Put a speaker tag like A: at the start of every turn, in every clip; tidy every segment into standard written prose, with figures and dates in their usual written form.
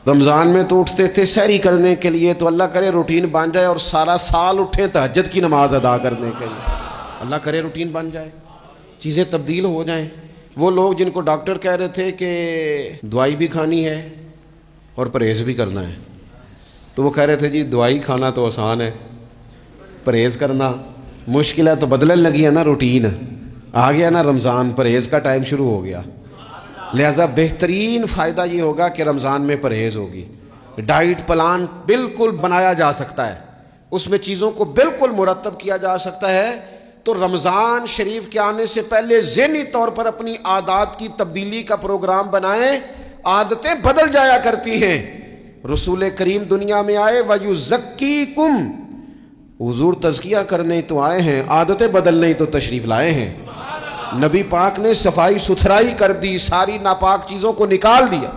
A: رمضان میں تو اٹھتے تھے سحری کرنے کے لیے، تو اللہ کرے روٹین بن جائے اور سارا سال اٹھیں تہجد کی نماز ادا کرنے کے لیے۔ اللہ کرے روٹین بن جائے، چیزیں تبدیل ہو جائیں۔ وہ لوگ جن کو ڈاکٹر کہہ رہے تھے کہ دوائی بھی کھانی ہے اور پرہیز بھی کرنا ہے، تو وہ کہہ رہے تھے جی دوائی کھانا تو آسان ہے، پرہیز کرنا مشکل ہے، تو بدلنے لگی ہے نا روٹین، آ گیا نا رمضان، پرہیز کا ٹائم شروع ہو گیا۔ لہذا بہترین فائدہ یہ ہوگا کہ رمضان میں پرہیز ہوگی، ڈائٹ پلان بالکل بنایا جا سکتا ہے، اس میں چیزوں کو بالکل مرتب کیا جا سکتا ہے۔ تو رمضان شریف کے آنے سے پہلے ذہنی طور پر اپنی عادات کی تبدیلی کا پروگرام بنائیں، عادتیں بدل جایا کرتی ہیں۔ رسول کریم دنیا میں آئے وَيُزَكِّيكُمْ، حضور تزکیہ کرنے تو آئے ہیں، عادتیں بدلنے تو تشریف لائے ہیں۔ نبی پاک نے صفائی ستھرائی کر دی، ساری ناپاک چیزوں کو نکال دیا۔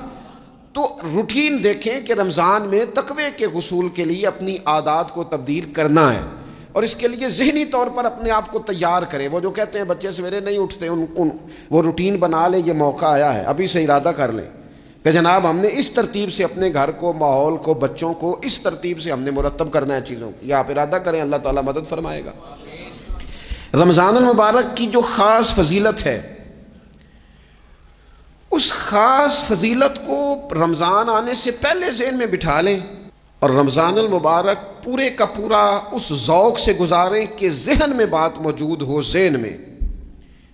A: تو روٹین دیکھیں کہ رمضان میں تقوی کے حصول کے لیے اپنی عادات کو تبدیل کرنا ہے، اور اس کے لیے ذہنی طور پر اپنے آپ کو تیار کریں۔ وہ جو کہتے ہیں بچے سویرے نہیں اٹھتے، وہ روٹین بنا لیں، یہ موقع آیا ہے، ابھی سے ارادہ کر لیں کہ جناب ہم نے اس ترتیب سے اپنے گھر کو، ماحول کو، بچوں کو اس ترتیب سے ہم نے مرتب کرنا ہے چیزوں کو۔ یہ آپ ارادہ کریں، اللہ تعالیٰ مدد فرمائے گا۔ رمضان المبارک کی جو خاص فضیلت ہے، اس خاص فضیلت کو رمضان آنے سے پہلے ذہن میں بٹھا لیں، اور رمضان المبارک پورے کا پورا اس ذوق سے گزاریں کہ ذہن میں بات موجود ہو، ذہن میں،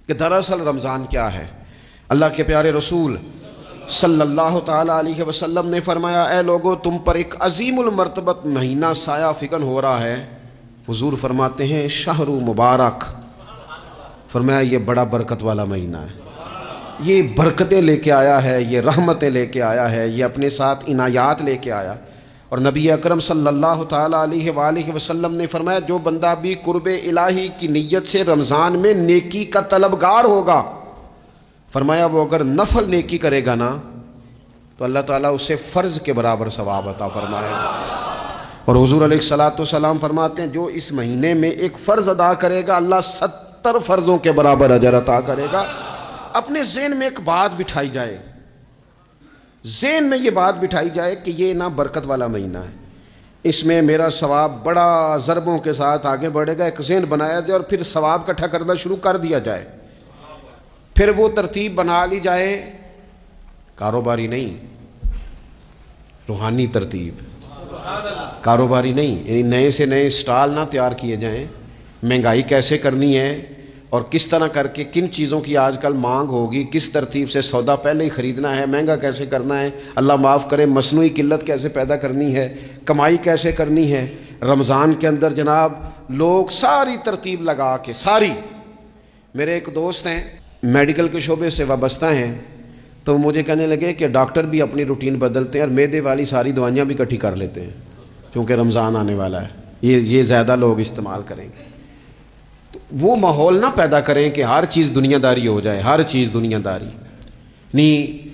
A: کہ دراصل رمضان کیا ہے۔ اللہ کے پیارے رسول صلی اللہ تعالیٰ علیہ وسلم نے فرمایا، اے لوگو تم پر ایک عظیم المرتبت مہینہ سایہ فکن ہو رہا ہے۔ حضور فرماتے ہیں شہر مبارک، فرمایا یہ بڑا برکت والا مہینہ ہے، یہ برکتیں لے کے آیا ہے، یہ رحمتیں لے کے آیا ہے، یہ اپنے ساتھ عنایات لے کے آیا۔ اور نبی اکرم صلی اللہ تعالیٰ علیہ وآلہ وسلم نے فرمایا جو بندہ بھی قرب الہی کی نیت سے رمضان میں نیکی کا طلبگار ہوگا، فرمایا وہ اگر نفل نیکی کرے گا نا تو اللہ تعالیٰ اسے فرض کے برابر ثواب عطا فرمائے گا۔ اور حضور علیہ الصلوۃ والسلام فرماتے ہیں جو اس مہینے میں ایک فرض ادا کرے گا اللہ 70 فرضوں کے برابر اجر عطا کرے گا۔ اپنے ذہن میں ایک بات بٹھائی جائے، ذہن میں یہ بات بٹھائی جائے کہ یہ نا برکت والا مہینہ ہے، اس میں میرا ثواب بڑا ضربوں کے ساتھ آگے بڑھے گا۔ ایک ذہن بنایا جائے اور پھر ثواب اکٹھا کرنا شروع کر دیا جائے، پھر وہ ترتیب بنا لی جائے، کاروباری نہیں، روحانی ترتیب، کاروباری نہیں، یعنی نئے سے نئے سٹال نہ تیار کیے جائیں، مہنگائی کیسے کرنی ہے اور کس طرح کر کے کن چیزوں کی آج کل مانگ ہوگی، کس ترتیب سے سودا پہلے ہی خریدنا ہے، مہنگا کیسے کرنا ہے، اللہ معاف کرے مصنوعی قلت کیسے پیدا کرنی ہے، کمائی کیسے کرنی ہے۔ رمضان کے اندر جناب لوگ ساری ترتیب لگا کے، ساری، میرے ایک دوست ہیں میڈیکل کے شعبے سے وابستہ ہیں، تو مجھے کہنے لگے کہ ڈاکٹر بھی اپنی روٹین بدلتے ہیں اور معدے والی ساری دوائیاں بھی اکٹھی کر لیتے ہیں کیونکہ رمضان آنے والا ہے، یہ زیادہ لوگ استعمال کریں گے۔ تو وہ ماحول نہ پیدا کریں کہ ہر چیز دنیا داری ہو جائے، ہر چیز دنیا داری نہیں،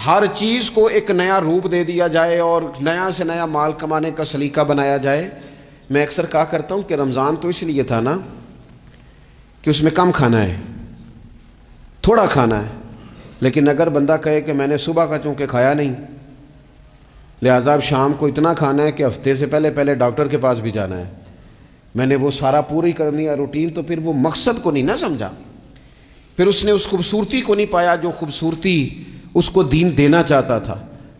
A: ہر چیز کو ایک نیا روپ دے دیا جائے اور نیا سے نیا مال کمانے کا سلیقہ بنایا جائے۔ میں اکثر کہا کرتا ہوں کہ رمضان تو اس لیے تھا نا کہ اس میں کم کھانا ہے، تھوڑا کھانا ہے، لیکن اگر بندہ کہے کہ میں نے صبح کا چونکہ کھایا نہیں لہذا اب شام کو اتنا کھانا ہے کہ ہفتے سے پہلے ڈاکٹر کے پاس بھی جانا ہے، میں نے وہ سارا پوری کرنی ہے روٹین، تو پھر وہ مقصد کو نہیں نہ سمجھا، پھر اس نے اس خوبصورتی کو نہیں پایا جو خوبصورتی اس کو دین دینا چاہتا تھا۔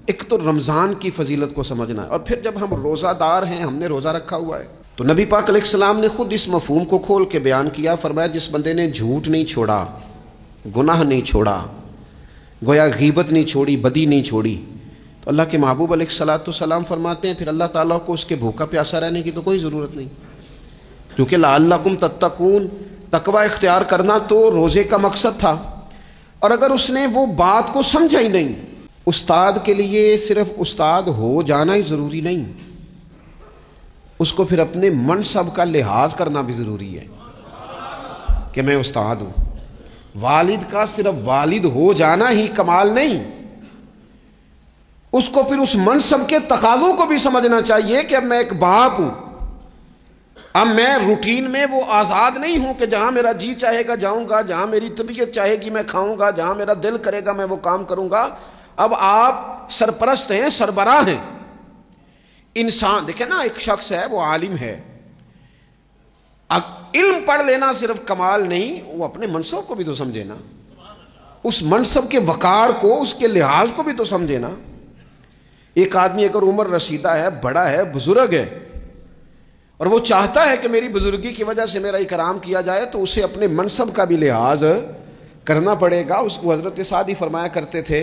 A: ایک تو رمضان کی فضیلت کو سمجھنا ہے، اور پھر جب ہم روزہ دار ہیں، ہم نے روزہ رکھا ہوا ہے، تو نبی پاک علیہ السلام نے خود اس مفہوم کو کھول کے بیان کیا، فرمایا جس بندے نے جھوٹ نہیں چھوڑا، گناہ نہیں چھوڑا، گویا غیبت نہیں چھوڑی، بدی نہیں چھوڑی، تو اللہ کے محبوب علیہ الصلوۃ والسلام فرماتے ہیں پھر اللہ تعالیٰ کو اس کے بھوکا پیاسا رہنے کی تو کوئی ضرورت نہیں، کیونکہ لعلکم تتقون، تقوی اختیار کرنا تو روزے کا مقصد تھا۔ اور اگر اس نے وہ بات کو سمجھا ہی نہیں، استاد کے لیے صرف استاد ہو جانا ہی ضروری نہیں، اس کو پھر اپنے منصب کا لحاظ کرنا بھی ضروری ہے کہ میں استاد ہوں۔ والد کا صرف والد ہو جانا ہی کمال نہیں، اس کو پھر اس منصب کے تقاضوں کو بھی سمجھنا چاہیے کہ اب میں ایک باپ ہوں، اب میں روٹین میں وہ آزاد نہیں ہوں کہ جہاں میرا جی چاہے گا جاؤں گا، جہاں میری طبیعت چاہے گی میں کھاؤں گا، جہاں میرا دل کرے گا میں وہ کام کروں گا۔ اب آپ سرپرست ہیں، سربراہ ہیں۔ انسان دیکھیں نا، ایک شخص ہے وہ عالم ہے، علم پڑھ لینا صرف کمال نہیں، وہ اپنے منصب کو بھی تو سمجھے نا، اس منصب کے وقار کو، اس کے لحاظ کو بھی تو سمجھے نا۔ ایک آدمی اگر عمر رسیدہ ہے، بڑا ہے، بزرگ ہے، اور وہ چاہتا ہے کہ میری بزرگی کی وجہ سے میرا اکرام کیا جائے، تو اسے اپنے منصب کا بھی لحاظ کرنا پڑے گا۔ اس کو حضرت سعدی فرمایا کرتے تھے،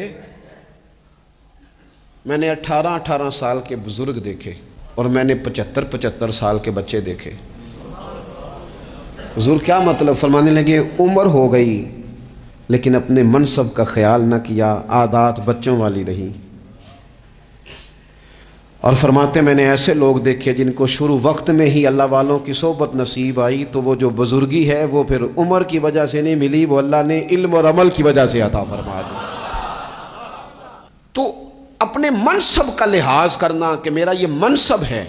A: میں نے 18 سال کے بزرگ دیکھے اور میں نے 75 سال کے بچے دیکھے۔ حضور کیا مطلب؟ فرمانے لگے عمر ہو گئی لیکن اپنے منصب کا خیال نہ کیا، عادات بچوں والی رہی۔ اور فرماتے میں نے ایسے لوگ دیکھے جن کو شروع وقت میں ہی اللہ والوں کی صحبت نصیب آئی، تو وہ جو بزرگی ہے وہ پھر عمر کی وجہ سے نہیں ملی، وہ اللہ نے علم اور عمل کی وجہ سے عطا فرما دی۔ تو اپنے منصب کا لحاظ کرنا کہ میرا یہ منصب ہے۔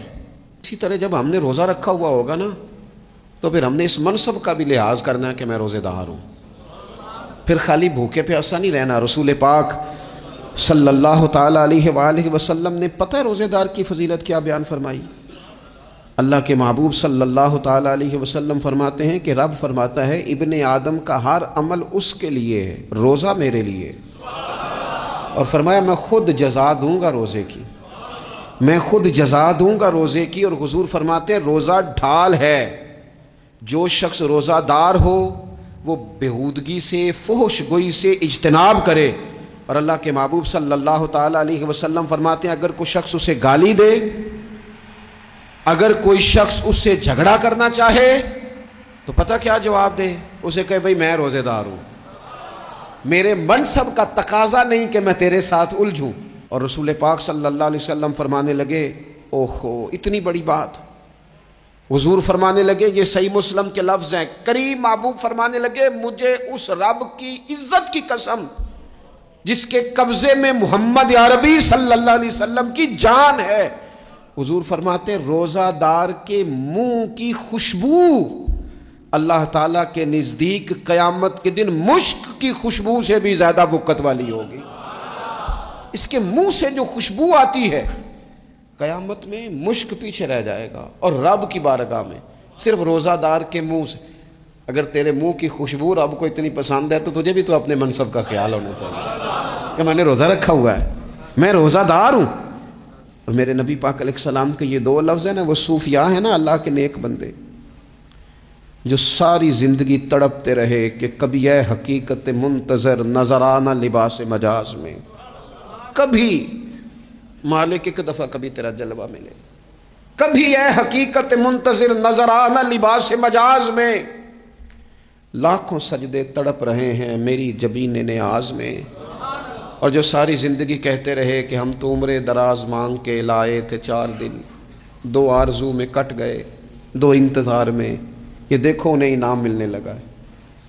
A: اسی طرح جب ہم نے روزہ رکھا ہوا ہوگا نا، تو پھر ہم نے اس منصب کا بھی لحاظ کرنا ہے کہ میں روزے دار ہوں۔ پھر خالی بھوکے پیاسا نہیں رہنا۔ رسول پاک صلی اللہ تعالیٰ علیہ وآلہ وسلم نے پتہ ہے روزے دار کی فضیلت کیا بیان فرمائی؟ اللہ کے محبوب صلی اللہ تعالیٰ علیہ وسلم فرماتے ہیں کہ رب فرماتا ہے ابن آدم کا ہر عمل اس کے لیے ہے، روزہ میرے لیے، اور فرمایا میں خود جزا دوں گا روزے کی، میں خود جزا دوں گا روزے کی۔ اور حضور فرماتے ہیں روزہ ڈھال ہے، جو شخص روزہ دار ہو وہ بےہودگی سے، فحش گوئی سے اجتناب کرے۔ اور اللہ کے محبوب صلی اللہ تعالیٰ علیہ وسلم فرماتے ہیں اگر کوئی شخص اسے گالی دے، اگر کوئی شخص اس سے جھگڑا کرنا چاہے تو پتہ کیا جواب دے؟ اسے کہے بھئی میں روزے دار ہوں، میرے منصب کا تقاضا نہیں کہ میں تیرے ساتھ الجھوں۔ اور رسول پاک صلی اللہ علیہ وسلم فرمانے لگے اوہو اتنی بڑی بات۔ حضور فرمانے لگے، یہ صحیح مسلم کے لفظ ہیں، کریم محبوب فرمانے لگے مجھے اس رب کی عزت کی قسم جس کے قبضے میں محمد عربی صلی اللہ علیہ وسلم کی جان ہے، حضور فرماتے ہیں روزہ دار کے منہ کی خوشبو اللہ تعالیٰ کے نزدیک قیامت کے دن مشک کی خوشبو سے بھی زیادہ وقت والی ہوگی۔ اس کے منہ سے جو خوشبو آتی ہے قیامت میں مشک پیچھے رہ جائے گا، اور رب کی بارگاہ میں صرف روزہ دار کے منہ سے، اگر تیرے منہ کی خوشبو رب کو اتنی پسند ہے تو تجھے بھی تو اپنے منصب کا خیال ہونا چاہیے کہ میں نے روزہ رکھا ہوا ہے، میں روزہ دار ہوں۔ اور میرے نبی پاک علیہ السلام کے یہ دو لفظ ہیں نا، وہ صوفیاء ہیں نا، اللہ کے نیک بندے جو ساری زندگی تڑپتے رہے کہ کبھی اے حقیقت منتظر نظر آنا لباس مجاز میں، کبھی مالک ایک دفعہ کبھی تیرا جلوہ ملے، کبھی اے حقیقت منتظر نظر آنا لباس مجاز میں، لاکھوں سجدے تڑپ رہے ہیں میری جبین نیاز میں۔ اور جو ساری زندگی کہتے رہے کہ ہم تو عمر دراز مانگ کے لائے تھے 4 دن، 2 آرزو میں کٹ گئے، 2 انتظار میں، یہ دیکھو انہیں انعام ملنے لگا ہے۔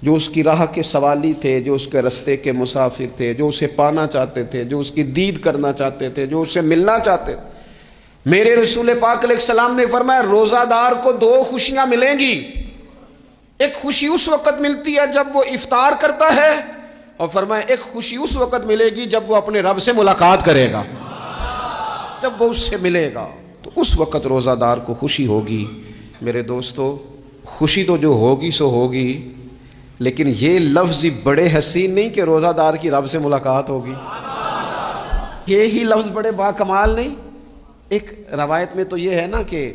A: جو اس کی راہ کے سوالی تھے، جو اس کے رستے کے مسافر تھے، جو اسے پانا چاہتے تھے، جو اس کی دید کرنا چاہتے تھے، جو اسے ملنا چاہتے تھے، میرے رسول پاک علیہ السلام نے فرمایا روزہ دار کو 2 خوشیاں ملیں گی۔ ایک خوشی اس وقت ملتی ہے جب وہ افطار کرتا ہے، اور فرمایا ایک خوشی اس وقت ملے گی جب وہ اپنے رب سے ملاقات کرے گا، جب وہ اس سے ملے گا، تو اس وقت روزہ دار کو خوشی ہوگی۔ میرے دوستو خوشی تو جو ہوگی سو ہوگی، لیکن یہ لفظ بڑے حسین نہیں کہ روزہ دار کی رب سے ملاقات ہوگی، یہی لفظ بڑے باکمال نہیں۔ ایک روایت میں تو یہ ہے نا کہ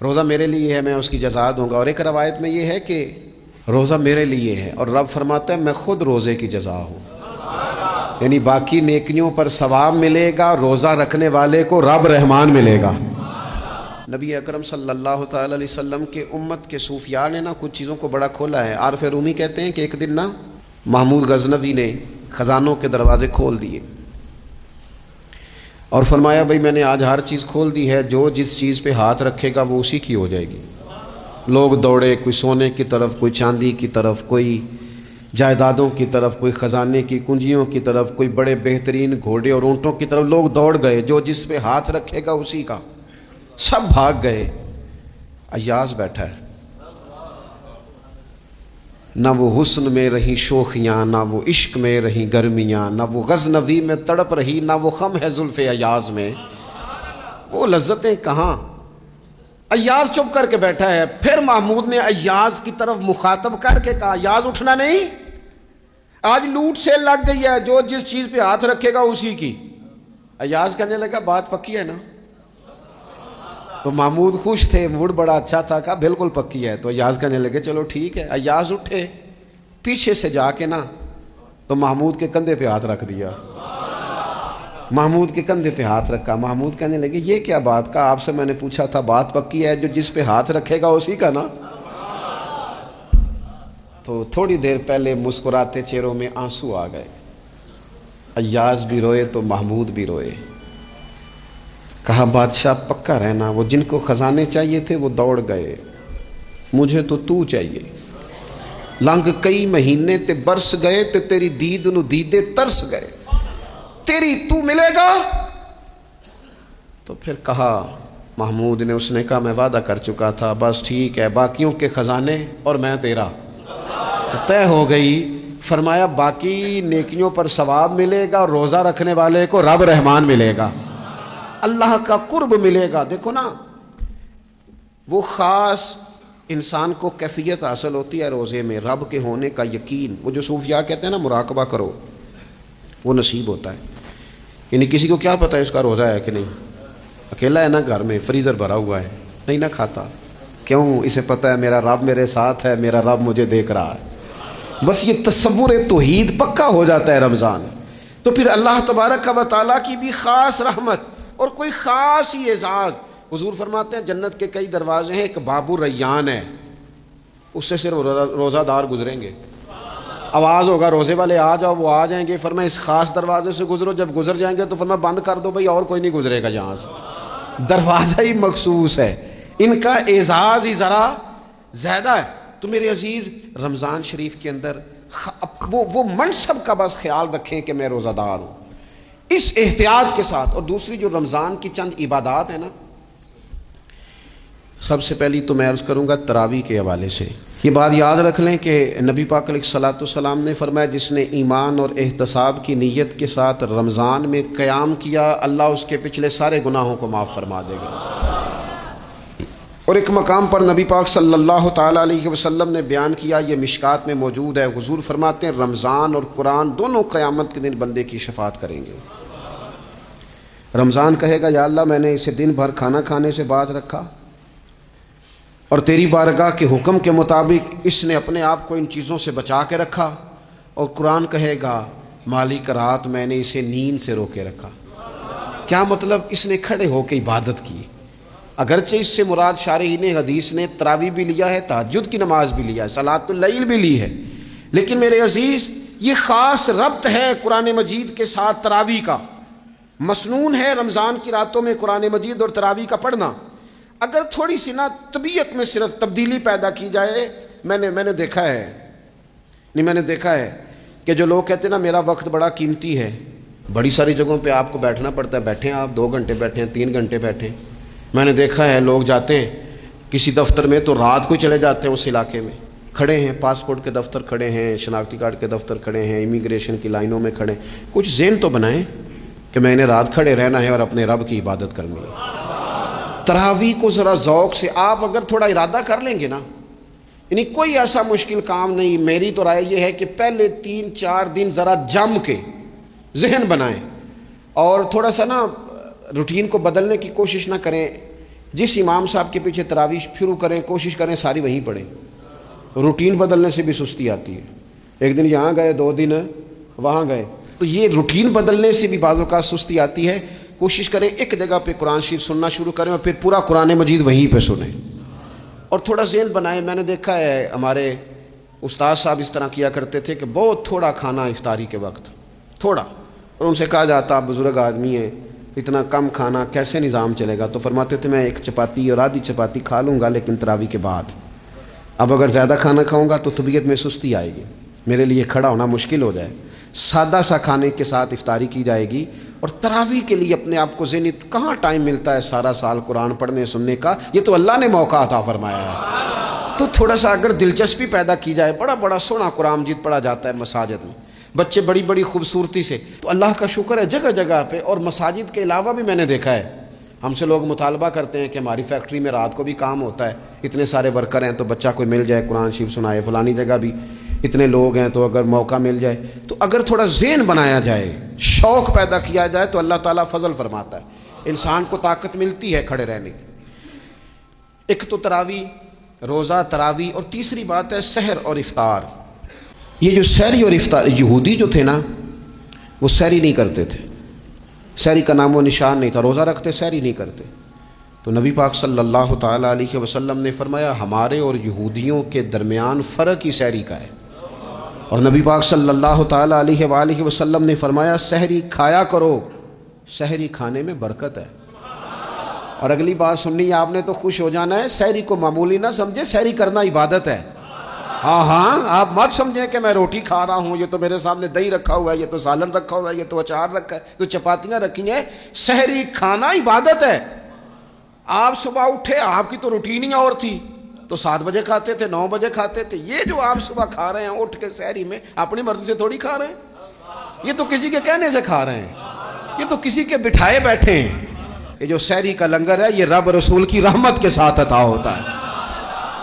A: روزہ میرے لیے ہے میں اس کی جزا دوں گا، اور ایک روایت میں یہ ہے کہ روزہ میرے لیے ہے اور رب فرماتا ہے میں خود روزے کی جزا ہوں، یعنی باقی نیکیوں پر ثواب ملے گا، روزہ رکھنے والے کو رب رحمان ملے گا۔ نبی اکرم صلی اللہ تعالی علیہ وسلم کے امت کے صوفیاء نے نا کچھ چیزوں کو بڑا کھولا ہے۔ عارف رومی کہتے ہیں کہ ایک دن نا محمود غزنوی نے خزانوں کے دروازے کھول دیے اور فرمایا بھئی میں نے آج ہر چیز کھول دی ہے، جو جس چیز پہ ہاتھ رکھے گا وہ اسی کی ہو جائے گی۔ لوگ دوڑے، کوئی سونے کی طرف، کوئی چاندی کی طرف، کوئی جائیدادوں کی طرف، کوئی خزانے کی کنجیوں کی طرف، کوئی بڑے بہترین گھوڑے اور اونٹوں کی طرف، لوگ دوڑ گئے، جو جس پہ ہاتھ رکھے گا اسی کا، سب بھاگ گئے۔ ایاز بیٹھا ہے، نہ وہ حسن میں رہی شوخیاں، نہ وہ عشق میں رہی گرمیاں، نہ وہ غزنوی میں تڑپ رہی، نہ وہ خم ہے زلف ایاز میں، وہ لذتیں کہاں۔ ایاز چپ کر کے بیٹھا ہے، پھر محمود نے ایاز کی طرف مخاطب کر کے کہا ایاز اٹھنا نہیں، آج لوٹ سیل لگ گئی ہے، جو جس چیز پہ ہاتھ رکھے گا اسی کی۔ ایاز کہنے لگا بات پکی ہے نا؟ تو محمود خوش تھے، موڈ بڑا اچھا تھا، کہا بالکل پکی ہے۔ تو ایاز کہنے لگے چلو ٹھیک ہے۔ ایاز اٹھے، پیچھے سے جا کے نا تو محمود کے کندھے پہ ہاتھ رکھ دیا، محمود کے کندھے پہ ہاتھ رکھا۔ محمود کہنے لگے یہ کیا بات کا، آپ سے میں نے پوچھا تھا بات پکی ہے، جو جس پہ ہاتھ رکھے گا اسی کا نا۔ تو تھوڑی دیر پہلے مسکراتے چہروں میں آنسو آ گئے، ایاز بھی روئے تو محمود بھی روئے۔ کہا بادشاہ پکا رہنا، وہ جن کو خزانے چاہیے تھے وہ دوڑ گئے، مجھے تو تو چاہیے۔ لنگ کئی مہینے تے برس گئے تے تیری دید نو دیدے ترس گئے، تیری تو ملے گا۔ تو پھر کہا محمود نے، اس نے کہا میں وعدہ کر چکا تھا، بس ٹھیک ہے، باقیوں کے خزانے اور میں تیرا، طے ہو گئی۔ فرمایا باقی نیکیوں پر ثواب ملے گا اور روزہ رکھنے والے کو رب رحمان ملے گا، اللہ کا قرب ملے گا۔ دیکھو نا، وہ خاص انسان کو کیفیت حاصل ہوتی ہے روزے میں، رب کے ہونے کا یقین۔ وہ جو صوفیاء کہتے ہیں نا مراقبہ کرو، وہ نصیب ہوتا ہے۔ یعنی کسی کو کیا پتہ ہے اس کا روزہ ہے کہ نہیں، اکیلا ہے نا گھر میں، فریزر بھرا ہوا ہے، نہیں نہ کھاتا، کیوں؟ اسے پتہ ہے میرا رب میرے ساتھ ہے، میرا رب مجھے دیکھ رہا ہے۔ بس یہ تصور توحید پکا ہو جاتا ہے رمضان، تو پھر اللہ تبارک و تعالیٰ کی بھی خاص رحمت اور کوئی خاص ہی اعزاز۔ حضور فرماتے ہیں جنت کے کئی دروازے ہیں، ایک باب الریان ہے، اس سے صرف روزہ دار گزریں گے۔ آواز ہوگا روزے والے آ جاؤ، وہ آ جائیں گے، فرمایا اس خاص دروازے سے گزرو، جب گزر جائیں گے تو فرمایا بند کر دو بھائی، اور کوئی نہیں گزرے گا یہاں سے، دروازہ ہی مخصوص ہے، ان کا اعزاز ہی ذرا زیادہ ہے۔ تو میرے عزیز رمضان شریف کے اندر وہ منصب کا بس خیال رکھیں کہ میں روزہ دار ہوں، اس احتیاط کے ساتھ۔ اور دوسری جو رمضان کی چند عبادات ہیں نا، سب سے پہلی تو میں عرض کروں گا تراویح کے حوالے سے۔ یہ بات یاد رکھ لیں کہ نبی پاک علیہ الصلوۃ والسلام نے فرمایا جس نے ایمان اور احتساب کی نیت کے ساتھ رمضان میں قیام کیا، اللہ اس کے پچھلے سارے گناہوں کو معاف فرما دے گا۔ اور ایک مقام پر نبی پاک صلی اللہ تعالیٰ علیہ وسلم نے بیان کیا، یہ مشکات میں موجود ہے، حضور فرماتے ہیں رمضان اور قرآن دونوں قیامت کے دن بندے کی شفاعت کریں گے۔ رمضان کہے گا یا اللہ میں نے اسے دن بھر کھانا کھانے سے باز رکھا، اور تیری بارگاہ کے حکم کے مطابق اس نے اپنے آپ کو ان چیزوں سے بچا کے رکھا۔ اور قرآن کہے گا مالک رات میں نے اسے نیند سے روکے رکھا۔ کیا مطلب؟ اس نے کھڑے ہو کے عبادت کی، اگرچہ اس سے مراد شارحین حدیث نے تراویح بھی لیا ہے، تہجد کی نماز بھی لیا ہے، صلاۃ اللیل بھی لی ہے، لیکن میرے عزیز یہ خاص ربط ہے قرآن مجید کے ساتھ تراویح کا۔ مسنون ہے رمضان کی راتوں میں قرآن مجید اور تراویح کا پڑھنا۔ اگر تھوڑی سی نا طبیعت میں صرف تبدیلی پیدا کی جائے، میں نے دیکھا ہے کہ جو لوگ کہتے ہیں نا میرا وقت بڑا قیمتی ہے، بڑی ساری جگہوں پہ آپ کو بیٹھنا پڑتا ہے، بیٹھیں آپ 2 گھنٹے بیٹھیں، 3 گھنٹے بیٹھیں۔ میں نے دیکھا ہے لوگ جاتے ہیں کسی دفتر میں تو رات کو چلے جاتے ہیں اس علاقے میں، کھڑے ہیں پاسپورٹ کے دفتر کھڑے ہیں، شناختی کارڈ کے دفتر کھڑے ہیں، امیگریشن کی لائنوں میں کھڑے ہیں۔ کچھ ذہن تو بنائیں کہ میں نے رات کھڑے رہنا ہے اور اپنے رب کی عبادت کرنی ہے۔ تراویح کو ذرا ذوق سے آپ اگر تھوڑا ارادہ کر لیں گے نا، یعنی کوئی ایسا مشکل کام نہیں۔ میری تو رائے یہ ہے کہ پہلے 3-4 دن ذرا جم کے ذہن بنائیں اور تھوڑا سا نا روٹین کو بدلنے کی کوشش نہ کریں۔ جس امام صاحب کے پیچھے تراویح شروع کریں کوشش کریں ساری وہیں پڑھیں، روٹین بدلنے سے بھی سستی آتی ہے۔ ایک دن یہاں گئے، 2 دن وہاں گئے، تو یہ روٹین بدلنے سے بھی بعض اوقات سستی آتی ہے۔ کوشش کریں ایک جگہ پہ قرآن شریف سننا شروع کریں اور پھر پورا قرآن مجید وہیں پہ سنیں اور تھوڑا ذہن بنائیں۔ میں نے دیکھا ہے ہمارے استاد صاحب اس طرح کیا کرتے تھے کہ بہت تھوڑا کھانا افطاری کے وقت، تھوڑا، اور ان سے کہا جاتا آپ بزرگ آدمی ہیں، اتنا کم کھانا کیسے نظام چلے گا؟ تو فرماتے تھے میں 1 چپاتی اور آدھی چپاتی کھا لوں گا لیکن تراویح کے بعد، اب اگر زیادہ کھانا کھاؤں گا تو طبیعت میں سستی آئے گی، میرے لیے کھڑا ہونا مشکل ہو جائے۔ سادہ سا کھانے کے ساتھ افطاری کی جائے گی۔ اور تراویح کے لیے اپنے آپ کو ذہنی کہاں ٹائم ملتا ہے سارا سال قرآن پڑھنے سننے کا؟ یہ تو اللہ نے موقع عطا فرمایا ہے۔ تو تھوڑا سا اگر دلچسپی پیدا کی جائے، بڑا بڑا سونا قرآن مجید پڑھا جاتا ہے مساجد میں، بچے بڑی بڑی خوبصورتی سے، تو اللہ کا شکر ہے جگہ جگہ پہ. اور مساجد کے علاوہ بھی میں نے دیکھا ہے، ہم سے لوگ مطالبہ کرتے ہیں کہ ہماری فیکٹری میں رات کو بھی کام ہوتا ہے، اتنے سارے ورکر ہیں تو بچہ کوئی مل جائے قرآن شریف سنائے، فلانی جگہ بھی اتنے لوگ ہیں تو اگر موقع مل جائے، تو اگر تھوڑا ذہن بنایا جائے، شوق پیدا کیا جائے تو اللہ تعالیٰ فضل فرماتا ہے، انسان کو طاقت ملتی ہے کھڑے رہنے کی. ایک تو تراویح، روزہ، تراویح، اور تیسری بات ہے سحر اور افطار. یہ جو سحری اور افطار، یہودی جو تھے نا وہ سحری نہیں کرتے تھے، سحری کا نام و نشان نہیں تھا، روزہ رکھتے سحری نہیں کرتے. تو نبی پاک صلی اللہ تعالیٰ علیہ وسلم نے فرمایا ہمارے اور یہودیوں کے درمیان فرق ہی سحری کا ہے. اور نبی پاک صلی اللہ تعالیٰ علیہ وآلہ وسلم نے فرمایا سحری کھایا کرو، سحری کھانے میں برکت ہے. اور اگلی بات سننی آپ نے تو خوش ہو جانا ہے، سحری کو معمولی نہ سمجھے، سحری کرنا عبادت ہے. ہاں آپ مت سمجھیں کہ میں روٹی کھا رہا ہوں، یہ تو میرے سامنے دہی رکھا ہوا ہے، یہ تو سالن رکھا ہوا ہے، یہ تو اچار رکھا ہے، تو چپاتیاں رکھی ہیں. سحری کھانا عبادت ہے. آپ صبح اٹھے، آپ کی تو روٹین ہی اور تھی، تو 7 بجے کھاتے تھے، 9 بجے کھاتے تھے. یہ جو آپ صبح کھا رہے ہیں اٹھ کے سحری میں، اپنی مرضی سے تھوڑی کھا رہے ہیں، یہ تو کسی کے کہنے سے کھا رہے ہیں، یہ تو کسی کے بٹھائے بیٹھے ہیں. یہ جو سحری کا لنگر ہے یہ رب رسول کی رحمت کے ساتھ عطا ہوتا ہے،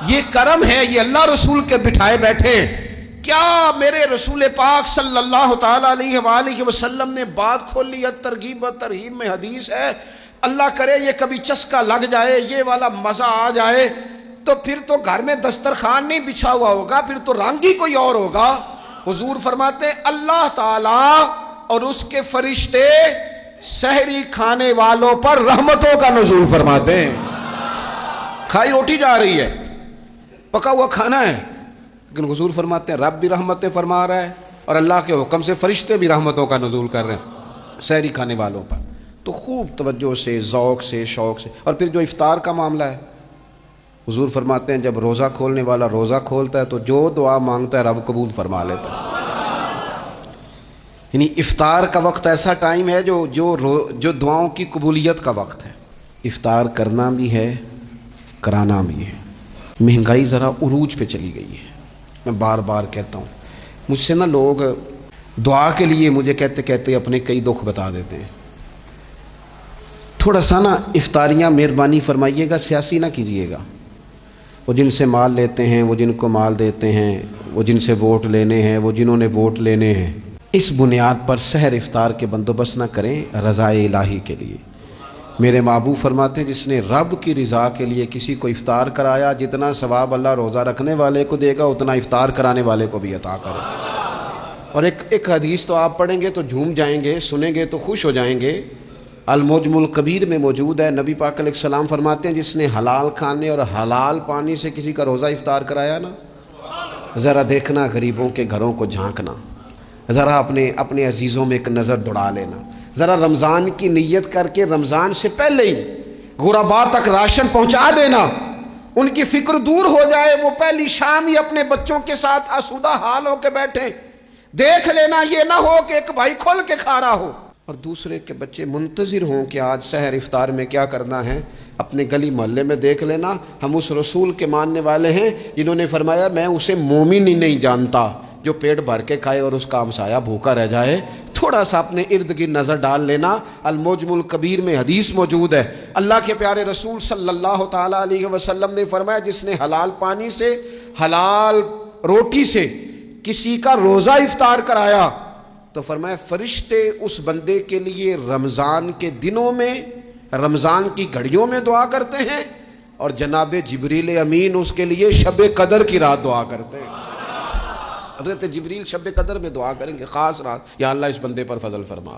A: یہ کرم ہے، یہ اللہ رسول کے بٹھائے بیٹھے. کیا میرے رسول پاک صلی اللہ تعالیٰ علیہ وآلہ وسلم نے بات کھولی ہے، ترغیب و ترہیب میں حدیث ہے. اللہ کرے یہ کبھی چسکا لگ جائے، یہ والا مزہ آ جائے، تو پھر تو گھر میں دسترخوان نہیں بچھا ہوا ہوگا، پھر تو رنگ ہی کوئی اور ہوگا. حضور فرماتے ہیں اللہ تعالیٰ اور اس کے فرشتے سحری کھانے والوں پر رحمتوں کا نزول فرماتے ہیں. کھائی روٹی جا رہی ہے، پکا ہوا کھانا ہے، لیکن حضور فرماتے ہیں رب بھی رحمتیں فرما رہا ہے اور اللہ کے حکم سے فرشتے بھی رحمتوں کا نزول کر رہے ہیں سحری کھانے والوں پر. تو خوب توجہ سے، ذوق سے، شوق سے. اور پھر جو افطار کا معاملہ ہے، حضور فرماتے ہیں جب روزہ کھولنے والا روزہ کھولتا ہے تو جو دعا مانگتا ہے رب قبول فرما لیتا ہے. یعنی افطار کا وقت ایسا ٹائم ہے جو دعاؤں کی قبولیت کا وقت ہے. افطار کرنا بھی ہے، کرانا بھی ہے. مہنگائی ذرا عروج پہ چلی گئی ہے، میں بار بار کہتا ہوں. مجھ سے نا لوگ دعا کے لیے مجھے کہتے کہتے اپنے کئی دکھ بتا دیتے ہیں. تھوڑا سا نا افطاریاں مہربانی فرمائیے گا، سیاسی نہ کیجیے گا. وہ جن سے مال لیتے ہیں، وہ جن کو مال دیتے ہیں، وہ جن سے ووٹ لینے ہیں، وہ جنہوں نے ووٹ لینے ہیں، اس بنیاد پر سحر افطار کے بندوبست نہ کریں رضا الہی کے لیے. میرے محبوب فرماتے ہیں جس نے رب کی رضا کے لیے کسی کو افطار کرایا، جتنا ثواب اللہ روزہ رکھنے والے کو دے گا اتنا افطار کرانے والے کو بھی عطا کرے. اور ایک حدیث تو آپ پڑھیں گے تو جھوم جائیں گے، سنیں گے تو خوش ہو جائیں گے. المعجم الکبیر میں موجود ہے. نبی پاک علیہ السلام فرماتے ہیں جس نے حلال کھانے اور حلال پانی سے کسی کا روزہ افطار کرایا نا، ذرا دیکھنا غریبوں کے گھروں کو جھانکنا، ذرا اپنے عزیزوں میں ایک نظر دوڑا لینا، ذرا رمضان کی نیت کر کے رمضان سے پہلے ہی غرباء تک راشن پہنچا دینا، ان کی فکر دور ہو جائے. وہ پہلی شام ہی اپنے بچوں کے ساتھ آسودہ حال ہو کے بیٹھیں. دیکھ لینا یہ نہ ہو کہ ایک بھائی کھول کے کھا رہا ہو اور دوسرے کے بچے منتظر ہوں کہ آج سحر افطار میں کیا کرنا ہے. اپنے گلی محلے میں دیکھ لینا. ہم اس رسول کے ماننے والے ہیں جنہوں نے فرمایا میں اسے مومن ہی نہیں جانتا جو پیٹ بھر کے کھائے اور اس کا ہمسایہ بھوکا رہ جائے. تھوڑا سا اپنے ارد گرد نظر ڈال لینا. المعجم الکبیر میں حدیث موجود ہے. اللہ کے پیارے رسول صلی اللہ تعالیٰ علیہ وسلم نے فرمایا جس نے حلال پانی سے، حلال روٹی سے کسی کا روزہ افطار کرایا تو فرمایا فرشتے اس بندے کے لیے رمضان کے دنوں میں، رمضان کی گھڑیوں میں دعا کرتے ہیں، اور جناب جبریل امین اس کے لیے شب قدر کی رات دعا کرتے ہیں. حضرت جبریل شب قدر میں دعا کریں گے خاص رات، یا اللہ اس بندے پر فضل فرما.